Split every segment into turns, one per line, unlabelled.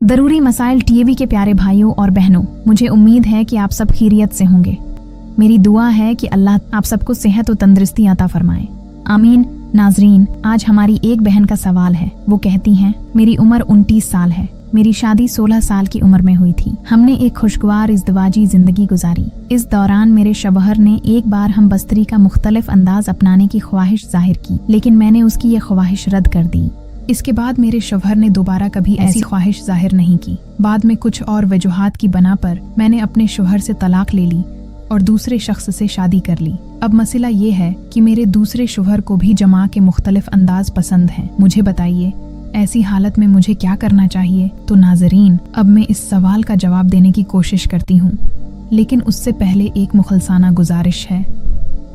ضروری مسائل टीवी के प्यारे भाइयों और बहनों, मुझे उम्मीद है कि आप सब खैरियत से होंगे। मेरी दुआ है कि अल्लाह आप सबको सेहत और तंदुरुस्ती अता फरमाए, आमीन। नाजरीन, आज हमारी एक बहन का सवाल है। वो कहती हैं, मेरी उम्र 29 साल है। मेरी शादी 16 साल की उम्र में हुई थी। हमने एक खुशगवार इज़्दिवाजी जिंदगी गुजारी। इस दौरान मेरे शौहर ने एक बार हम बस्तरी का मुख्तलिफ अंदाज अपनाने की ख्वाहिश जाहिर की, लेकिन मैंने उसकी ये ख्वाहिश रद्द कर दी। इसके बाद मेरे शौहर ने दोबारा कभी ऐसी ख्वाहिश जाहिर नहीं की। बाद में कुछ और वजूहात की बना पर मैंने अपने शौहर से तलाक ले ली और दूसरे शख्स से शादी कर ली। अब मसला ये है कि मेरे दूसरे शौहर को भी जमा के मुख्तलिफ अंदाज पसंद हैं। मुझे बताइए, ऐसी हालत में मुझे क्या करना चाहिए? तो नाजरीन, अब मैं इस सवाल का जवाब देने की कोशिश करती हूँ, लेकिन उससे पहले एक मुखलसाना गुजारिश है।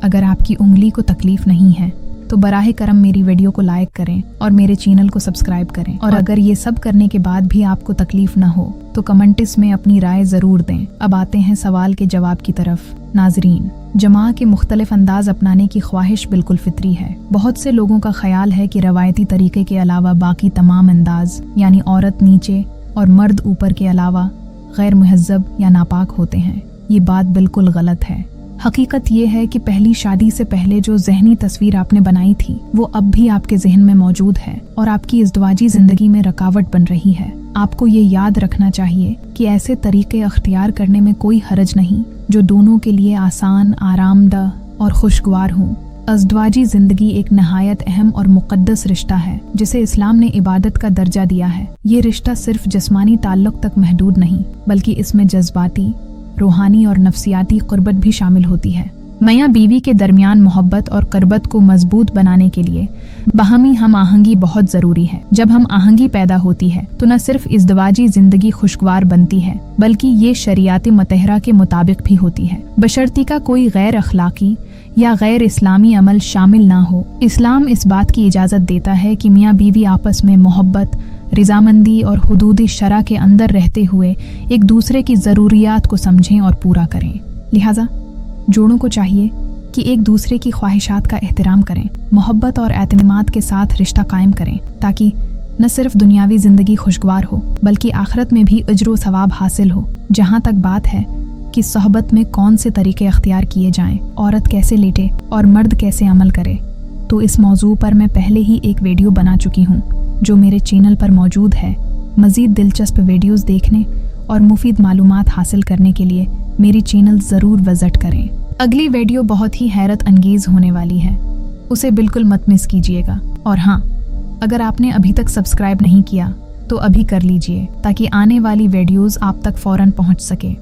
अगर आपकी उंगली को तकलीफ नहीं है तो बराह करम मेरी वीडियो को लाइक करें और मेरे चैनल को सब्सक्राइब करें। और अगर ये सब करने के बाद भी आपको तकलीफ ना हो तो कमेंट्स में अपनी राय जरूर दें। अब आते हैं सवाल के जवाब की तरफ। नाजरीन, जमा के मुख्तलिफ अंदाज अपनाने की ख्वाहिश बिल्कुल फितरी है। बहुत से लोगों का ख्याल है कि रवायती तरीके के अलावा बाकी तमाम अंदाज, यानी औरत नीचे और मर्द ऊपर के अलावा, गैर मुहज्जब या नापाक होते हैं। ये बात बिल्कुल गलत है। हकीकत ये है कि पहली शादी से पहले जो ज़हनी तस्वीर आपने बनाई थी वो अब भी आपके जहन में मौजूद है और आपकी इज़्दिवाजी जिंदगी में रुकावट बन रही है। आपको ये याद रखना चाहिए कि ऐसे तरीके अख्तियार करने में कोई हरज नहीं जो दोनों के लिए आसान, आरामदा और खुशगवार हों। इज़्दिवाजी जिंदगी एक नहायत अहम और मुक़द्दस रिश्ता है जिसे इस्लाम ने इबादत का दर्जा दिया है। ये रिश्ता सिर्फ जिस्मानी ताल्लुक़ तक महदूद नहीं, बल्कि इसमें जज्बाती, रूहानी और नफ्सियाती क़ुर्बत भी शामिल होती है। मियाँ बीवी के दरमियान मोहब्बत और क़ुर्बत को मजबूत बनाने के लिए बाहमी हम आहंगी बहुत ज़रूरी है। जब हम आहंगी पैदा होती है तो न सिर्फ इज़्दिवाजी ज़िंदगी खुशगवार बनती है, बल्कि ये शरीयत मुतहरा के मुताबिक भी होती है, बशर्ती का कोई गैर अखलाकी या गैर इस्लामी अमल शामिल ना हो। इस्लाम इस बात की इजाज़त देता है कि मियाँ बीवी आपस में मोहब्बत, रिजामंदी और हुदूद शरा के अंदर रहते हुए एक दूसरे की ज़रूरियात को समझें और पूरा करें। लिहाजा जोड़ों को चाहिए कि एक दूसरे की ख्वाहिशात का एहतराम करें, मोहब्बत और एतमाद के साथ रिश्ता कायम करें, ताकि न सिर्फ दुनियावी ज़िंदगी खुशगवार हो बल्कि आखिरत में भी अज्र व सवाब हासिल हो। जहाँ तक बात है कि सोहबत में कौन से तरीके अख्तियार किए जाएं, औरत कैसे लेटे और मर्द कैसे अमल करे, तो इस मौजू पर मैं पहले ही एक वीडियो बना चुकी हूँ जो मेरे चैनल पर मौजूद है। मज़ीद दिलचस्प वीडियोस देखने और मुफीद मालूमात हासिल करने के लिए मेरी चैनल ज़रूर विज़िट करें। अगली वीडियो बहुत ही हैरत अंगेज़ होने वाली है, उसे बिल्कुल मत मिस कीजिएगा। और हाँ, अगर आपने अभी तक सब्सक्राइब नहीं किया तो अभी कर लीजिए ताकि आने वाली वीडियोस आप तक फ़ौरन पहुँच सके।